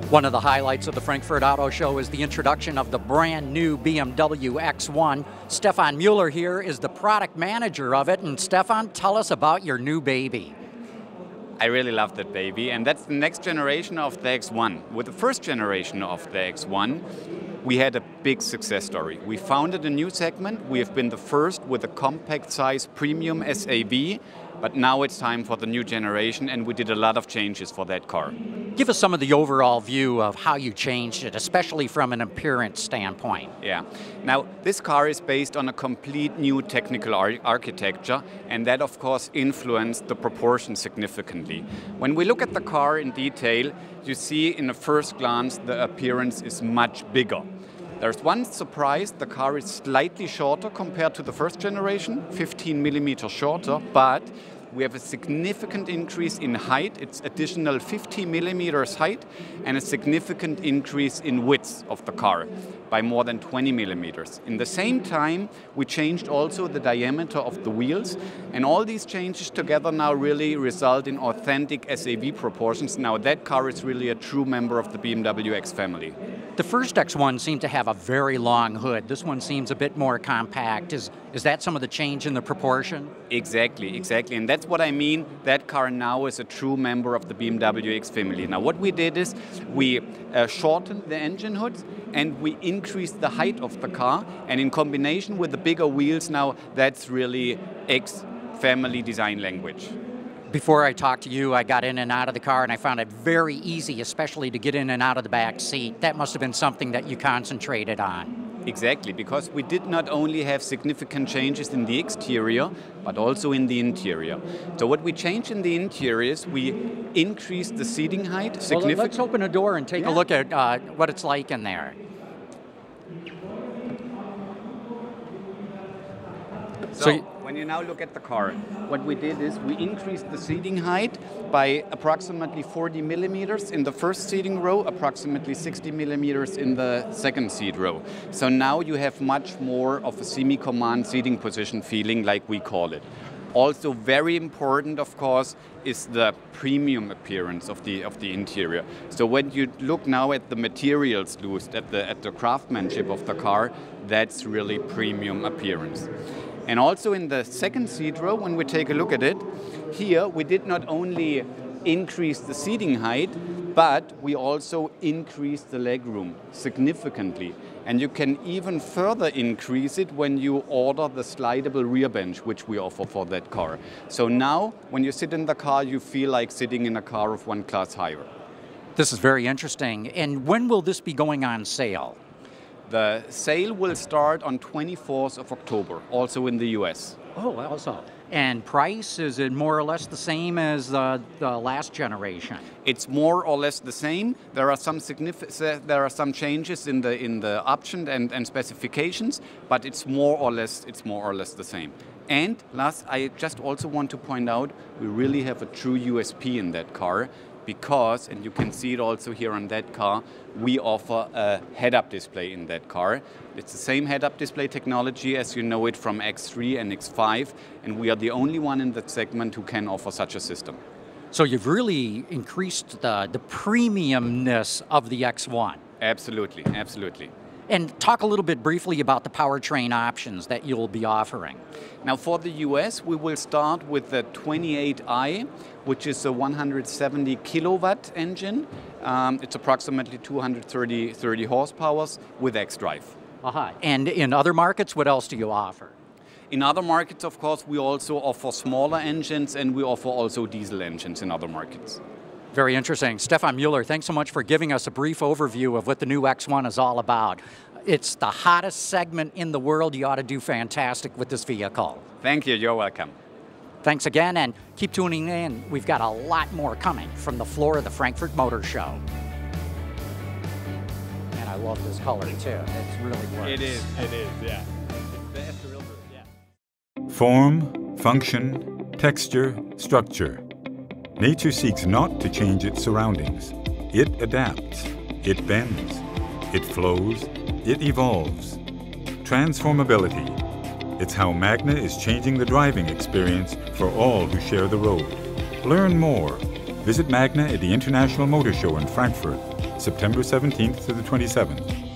One of the highlights of the Frankfurt Auto Show is the introduction of the brand new BMW X1. Stephan Mueller here is the product manager of it. And Stephan, tell us about your new baby. I really love that baby, and that's the next generation of the X1. With the first generation of the X1, we had a big success story. We founded a new segment. We have been the first with a compact size premium SAV, but now it's time for the new generation, and we did a lot of changes for that car. Give us some of the overall view of how you changed it, especially from an appearance standpoint. Yeah. Now, this car is based on a complete new technical architecture, and that, of course, influenced the proportions significantly. When we look at the car in detail, you see in a first glance the appearance is much bigger. There's one surprise: the car is slightly shorter compared to the first generation, 15 millimeters shorter, but we have a significant increase in height. It's additional 50 millimeters height and a significant increase in width of the car by more than 20 millimeters. In the same time, we changed also the diameter of the wheels, and all these changes together now really result in authentic SAV proportions. Now that car is really a true member of the BMW X family. The first X1 seemed to have a very long hood. This one seems a bit more compact. Is that some of the change in the proportion? Exactly. And that's what I mean. That car now is a true member of the BMW X family. Now what we did is we shortened the engine hood and we increased the height of the car, and in combination with the bigger wheels now, that's really X family design language. Before I talked to you, I got in and out of the car, and I found it very easy, especially to get in and out of the back seat. That must have been something that you concentrated on. Exactly, because we did not only have significant changes in the exterior, but also in the interior. So what we changed in the interior is we increased the seating height significantly. Well, let's open a door and take a look at what it's like in there. So when you now look at the car, what we did is we increased the seating height by approximately 40 millimeters in the first seating row, approximately 60 millimeters in the second seat row. So now you have much more of a semi-command seating position feeling, like we call it. Also very important, of course, is the premium appearance of the interior. So when you look now at the materials used, at the craftsmanship of the car, that's really premium appearance. And also in the second seat row, when we take a look at it, here we did not only increase the seating height, but we also increased the legroom significantly. And you can even further increase it when you order the slidable rear bench, which we offer for that car. So now, when you sit in the car, you feel like sitting in a car of one class higher. This is very interesting. And when will this be going on sale? The sale will start on 24th of October, also in the US. Oh, also. And price, is it more or less the same as the last generation? It's more or less the same. There are some changes in the option and specifications, but it's more or less the same. And last, I just also want to point out, we really have a true USP in that car, because, and you can see it also here on that car, we offer a head-up display in that car. It's the same head-up display technology as you know it from X3 and X5, and we are the only one in that segment who can offer such a system. So you've really increased the premiumness of the X1. Absolutely. And talk a little bit briefly about the powertrain options that you'll be offering. Now for the US, we will start with the 28i, which is a 170 kilowatt engine. It's approximately 230 horsepower with xDrive. And in other markets, what else do you offer? In other markets, of course, we also offer smaller engines, and we offer also diesel engines in other markets. Very interesting. Stephan Mueller, thanks so much for giving us a brief overview of what the new X1 is all about. It's the hottest segment in the world. You ought to do fantastic with this vehicle. Thank you. You're welcome. Thanks again, and keep tuning in. We've got a lot more coming from the floor of the Frankfurt Motor Show. And I love this color, too. It's really works. It is, yeah. Form, function, texture, structure. Nature seeks not to change its surroundings. It adapts, it bends, it flows, it evolves. Transformability. It's how Magna is changing the driving experience for all who share the road. Learn more Visit Magna at the International Motor Show in Frankfurt, September 17th to the 27th.